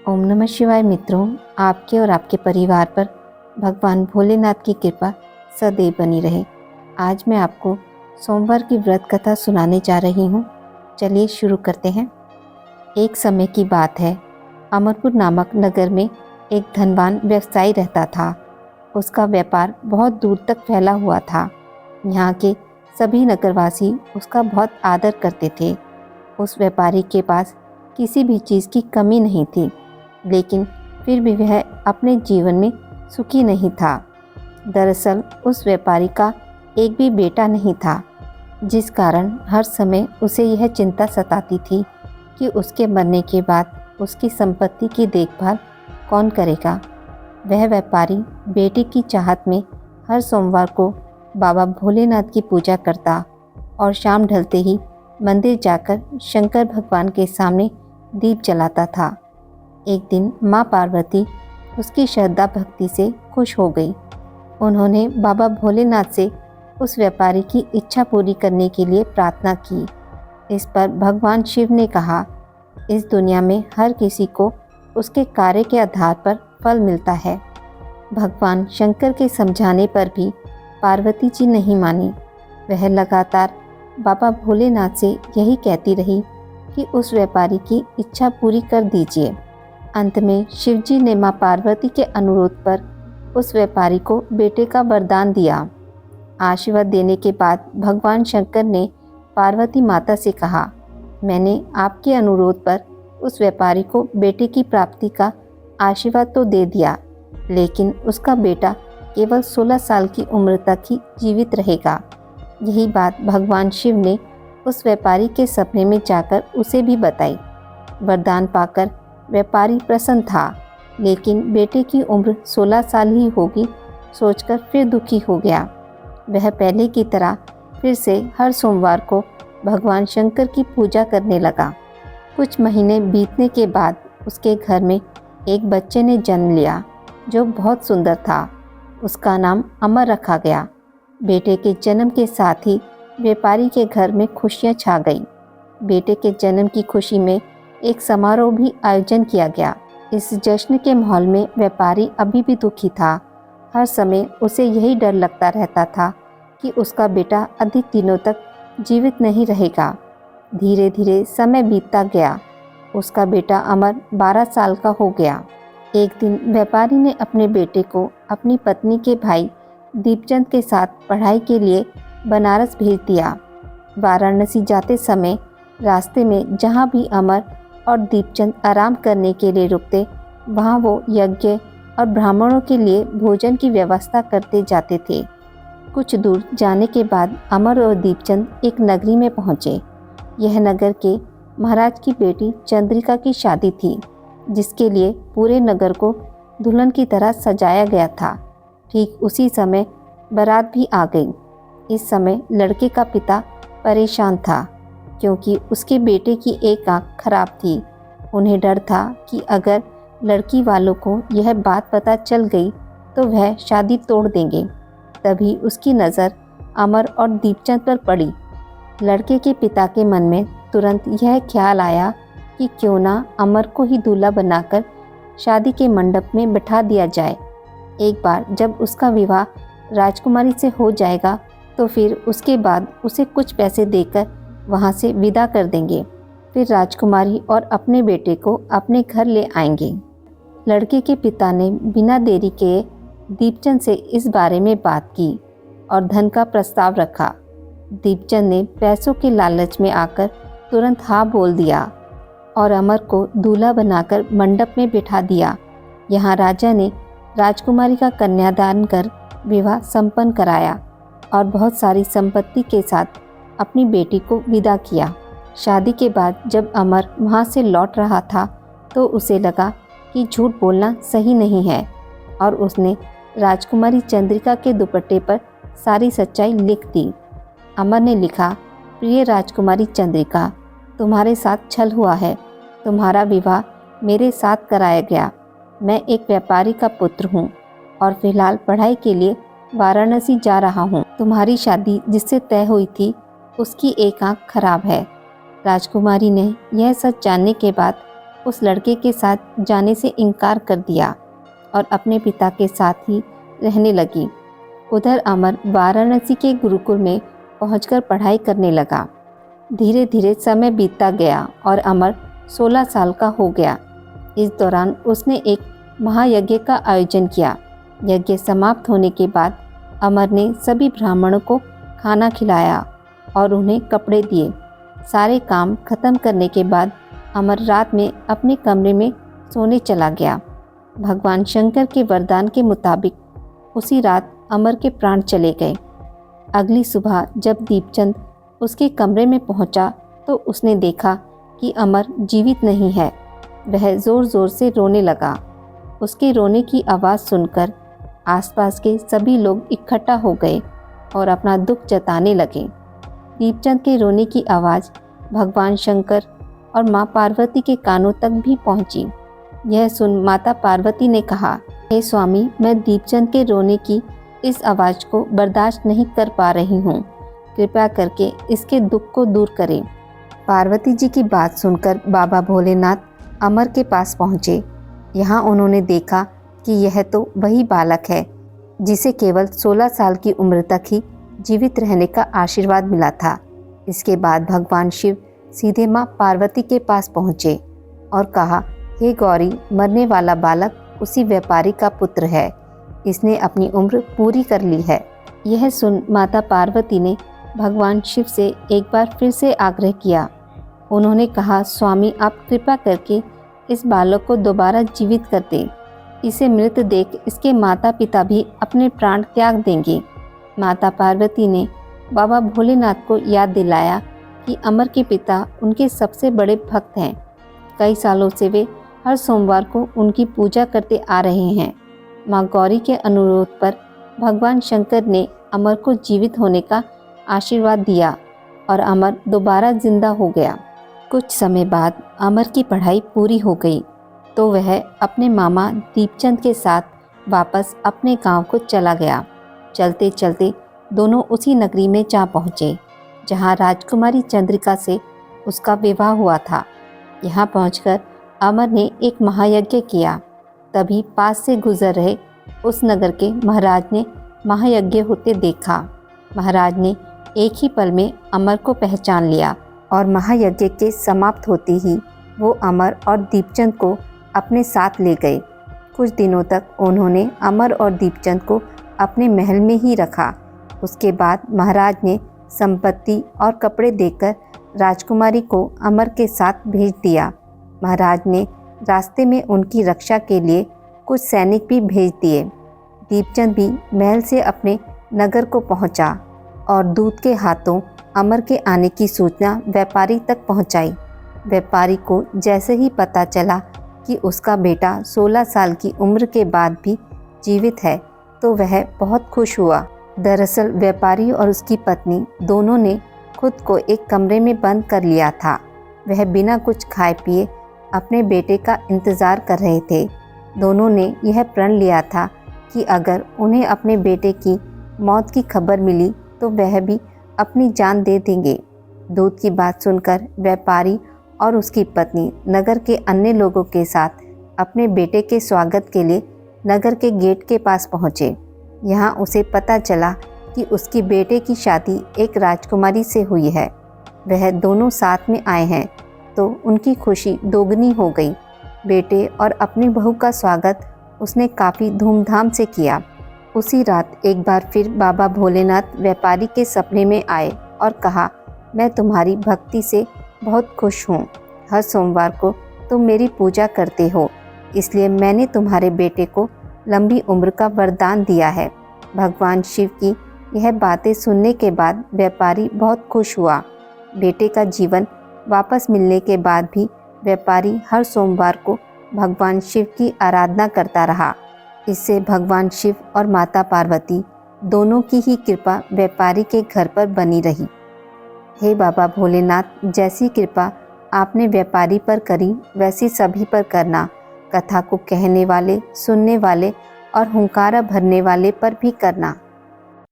ओम नमः शिवाय मित्रों, आपके और आपके परिवार पर भगवान भोलेनाथ की कृपा सदैव बनी रहे। आज मैं आपको सोमवार की व्रत कथा सुनाने जा रही हूँ। चलिए शुरू करते हैं। एक समय की बात है, अमरपुर नामक नगर में एक धनवान व्यवसायी रहता था। उसका व्यापार बहुत दूर तक फैला हुआ था। यहाँ के सभी नगरवासी उसका बहुत आदर करते थे। उस व्यापारी के पास किसी भी चीज़ की कमी नहीं थी, लेकिन फिर भी वह अपने जीवन में सुखी नहीं था। दरअसल उस व्यापारी का एक भी बेटा नहीं था, जिस कारण हर समय उसे यह चिंता सताती थी कि उसके मरने के बाद उसकी संपत्ति की देखभाल कौन करेगा। वह व्यापारी बेटे की चाहत में हर सोमवार को बाबा भोलेनाथ की पूजा करता और शाम ढलते ही मंदिर जाकर शंकर भगवान के सामने दीप जलाता था। एक दिन माँ पार्वती उसकी श्रद्धा भक्ति से खुश हो गई। उन्होंने बाबा भोलेनाथ से उस व्यापारी की इच्छा पूरी करने के लिए प्रार्थना की। इस पर भगवान शिव ने कहा, इस दुनिया में हर किसी को उसके कार्य के आधार पर फल मिलता है। भगवान शंकर के समझाने पर भी पार्वती जी नहीं मानी। वह लगातार बाबा भोलेनाथ से यही कहती रही कि उस व्यापारी की इच्छा पूरी कर दीजिए। अंत में शिवजी ने मां पार्वती के अनुरोध पर उस व्यापारी को बेटे का वरदान दिया। आशीर्वाद देने के बाद भगवान शंकर ने पार्वती माता से कहा, मैंने आपके अनुरोध पर उस व्यापारी को बेटे की प्राप्ति का आशीर्वाद तो दे दिया, लेकिन उसका बेटा केवल 16 साल की उम्र तक ही जीवित रहेगा। यही बात भगवान शिव ने उस व्यापारी के सपने में जाकर उसे भी बताई। वरदान पाकर व्यापारी प्रसन्न था, लेकिन बेटे की उम्र 16 साल ही होगी सोचकर फिर दुखी हो गया। वह पहले की तरह फिर से हर सोमवार को भगवान शंकर की पूजा करने लगा। कुछ महीने बीतने के बाद उसके घर में एक बच्चे ने जन्म लिया जो बहुत सुंदर था। उसका नाम अमर रखा गया। बेटे के जन्म के साथ ही व्यापारी के घर में खुशियां छा गई। बेटे के जन्म की खुशी में एक समारोह भी आयोजन किया गया। इस जश्न के माहौल में व्यापारी अभी भी दुखी था। हर समय उसे यही डर लगता रहता था कि उसका बेटा अधिक दिनों तक जीवित नहीं रहेगा। धीरे धीरे समय बीतता गया। उसका बेटा अमर 12 साल का हो गया। एक दिन व्यापारी ने अपने बेटे को अपनी पत्नी के भाई दीपचंद के साथ पढ़ाई के लिए बनारस भेज दिया। वाराणसी जाते समय रास्ते में जहाँ भी अमर और दीपचंद आराम करने के लिए रुकते, वहाँ वो यज्ञ और ब्राह्मणों के लिए भोजन की व्यवस्था करते जाते थे। कुछ दूर जाने के बाद अमर और दीपचंद एक नगरी में पहुँचे। यह नगर के महाराज की बेटी चंद्रिका की शादी थी, जिसके लिए पूरे नगर को दुल्हन की तरह सजाया गया था। ठीक उसी समय बारात भी आ गई। इस समय लड़के का पिता परेशान था, क्योंकि उसके बेटे की एक आंख खराब थी। उन्हें डर था कि अगर लड़की वालों को यह बात पता चल गई तो वह शादी तोड़ देंगे। तभी उसकी नज़र अमर और दीपचंद पर पड़ी। लड़के के पिता के मन में तुरंत यह ख्याल आया कि क्यों ना अमर को ही दूल्हा बनाकर शादी के मंडप में बिठा दिया जाए। एक बार जब उसका विवाह राजकुमारी से हो जाएगा तो फिर उसके बाद उसे कुछ पैसे देकर वहाँ से विदा कर देंगे। फिर राजकुमारी और अपने बेटे को अपने घर ले आएंगे। लड़के के पिता ने बिना देरी के दीपचंद से इस बारे में बात की और धन का प्रस्ताव रखा। दीपचंद ने पैसों के लालच में आकर तुरंत हाँ बोल दिया और अमर को दूल्हा बनाकर मंडप में बिठा दिया। यहाँ राजा ने राजकुमारी का कन्यादान कर विवाह संपन्न कराया और बहुत सारी संपत्ति के साथ अपनी बेटी को विदा किया। शादी के बाद जब अमर वहाँ से लौट रहा था तो उसे लगा कि झूठ बोलना सही नहीं है और उसने राजकुमारी चंद्रिका के दुपट्टे पर सारी सच्चाई लिख दी। अमर ने लिखा, प्रिय राजकुमारी चंद्रिका, तुम्हारे साथ छल हुआ है। तुम्हारा विवाह मेरे साथ कराया गया। मैं एक व्यापारी का पुत्र हूँ और फिलहाल पढ़ाई के लिए वाराणसी जा रहा हूँ। तुम्हारी शादी जिससे तय हुई थी उसकी एक आंख खराब है। राजकुमारी ने यह सच जानने के बाद उस लड़के के साथ जाने से इनकार कर दिया और अपने पिता के साथ ही रहने लगी। उधर अमर वाराणसी के गुरुकुल में पहुंचकर पढ़ाई करने लगा। धीरे धीरे समय बीतता गया और अमर 16 साल का हो गया। इस दौरान उसने एक महायज्ञ का आयोजन किया। यज्ञ समाप्त होने के बाद अमर ने सभी ब्राह्मणों को खाना खिलाया और उन्हें कपड़े दिए। सारे काम खत्म करने के बाद अमर रात में अपने कमरे में सोने चला गया। भगवान शंकर के वरदान के मुताबिक उसी रात अमर के प्राण चले गए। अगली सुबह जब दीपचंद उसके कमरे में पहुंचा तो उसने देखा कि अमर जीवित नहीं है। वह ज़ोर ज़ोर से रोने लगा। उसके रोने की आवाज़ सुनकर आसपास के सभी लोग इकट्ठा हो गए और अपना दुख जताने लगे। दीपचंद के रोने की आवाज़ भगवान शंकर और माँ पार्वती के कानों तक भी पहुंची। यह सुन माता पार्वती ने कहा, हे स्वामी, मैं दीपचंद के रोने की इस आवाज़ को बर्दाश्त नहीं कर पा रही हूँ। कृपया करके इसके दुख को दूर करें। पार्वती जी की बात सुनकर बाबा भोलेनाथ अमर के पास पहुँचे। यहाँ उन्होंने देखा कि यह तो वही बालक है जिसे केवल 16 साल की उम्र तक ही जीवित रहने का आशीर्वाद मिला था। इसके बाद भगवान शिव सीधे माँ पार्वती के पास पहुँचे और कहा, हे गौरी, मरने वाला बालक उसी व्यापारी का पुत्र है। इसने अपनी उम्र पूरी कर ली है। यह सुन माता पार्वती ने भगवान शिव से एक बार फिर से आग्रह किया। उन्होंने कहा, स्वामी, आप कृपा करके इस बालक को दोबारा जीवित कर दें। इसे मृत देख इसके माता पिता भी अपने प्राण त्याग देंगे। माता पार्वती ने बाबा भोलेनाथ को याद दिलाया कि अमर के पिता उनके सबसे बड़े भक्त हैं। कई सालों से वे हर सोमवार को उनकी पूजा करते आ रहे हैं। माँ गौरी के अनुरोध पर भगवान शंकर ने अमर को जीवित होने का आशीर्वाद दिया और अमर दोबारा जिंदा हो गया। कुछ समय बाद अमर की पढ़ाई पूरी हो गई तो वह अपने मामा दीपचंद के साथ वापस अपने गांव को चला गया। चलते चलते दोनों उसी नगरी में जा पहुँचे जहां राजकुमारी चंद्रिका से उसका विवाह हुआ था। यहाँ पहुंचकर अमर ने एक महायज्ञ किया। तभी पास से गुजर रहे उस नगर के महाराज ने महायज्ञ होते देखा। महाराज ने एक ही पल में अमर को पहचान लिया और महायज्ञ के समाप्त होते ही वो अमर और दीपचंद को अपने साथ ले गए। कुछ दिनों तक उन्होंने अमर और दीपचंद को अपने महल में ही रखा। उसके बाद महाराज ने संपत्ति और कपड़े देकर राजकुमारी को अमर के साथ भेज दिया। महाराज ने रास्ते में उनकी रक्षा के लिए कुछ सैनिक भी भेज दिए। दीपचंद भी महल से अपने नगर को पहुंचा और दूत के हाथों अमर के आने की सूचना व्यापारी तक पहुंचाई। व्यापारी को जैसे ही पता चला कि उसका बेटा 16 साल की उम्र के बाद भी जीवित है तो वह बहुत खुश हुआ। दरअसल व्यापारी और उसकी पत्नी दोनों ने खुद को एक कमरे में बंद कर लिया था। वह बिना कुछ खाए पिए अपने बेटे का इंतज़ार कर रहे थे। दोनों ने यह प्रण लिया था कि अगर उन्हें अपने बेटे की मौत की खबर मिली तो वह भी अपनी जान दे देंगे। दूत की बात सुनकर व्यापारी और उसकी पत्नी नगर के अन्य लोगों के साथ अपने बेटे के स्वागत के लिए नगर के गेट के पास पहुँचे। यहाँ उसे पता चला कि उसकी बेटे की शादी एक राजकुमारी से हुई है। वह दोनों साथ में आए हैं तो उनकी खुशी दोगुनी हो गई। बेटे और अपनी बहू का स्वागत उसने काफ़ी धूमधाम से किया। उसी रात एक बार फिर बाबा भोलेनाथ व्यापारी के सपने में आए और कहा, मैं तुम्हारी भक्ति से बहुत खुश हूँ। हर सोमवार को तुम मेरी पूजा करते हो, इसलिए मैंने तुम्हारे बेटे को लंबी उम्र का वरदान दिया है। भगवान शिव की यह बातें सुनने के बाद व्यापारी बहुत खुश हुआ। बेटे का जीवन वापस मिलने के बाद भी व्यापारी हर सोमवार को भगवान शिव की आराधना करता रहा। इससे भगवान शिव और माता पार्वती दोनों की ही कृपा व्यापारी के घर पर बनी रही। हे बाबा भोलेनाथ, जैसी कृपा आपने व्यापारी पर करी वैसी सभी पर करना। कथा को कहने वाले, सुनने वाले और हुंकारा भरने वाले पर भी करना।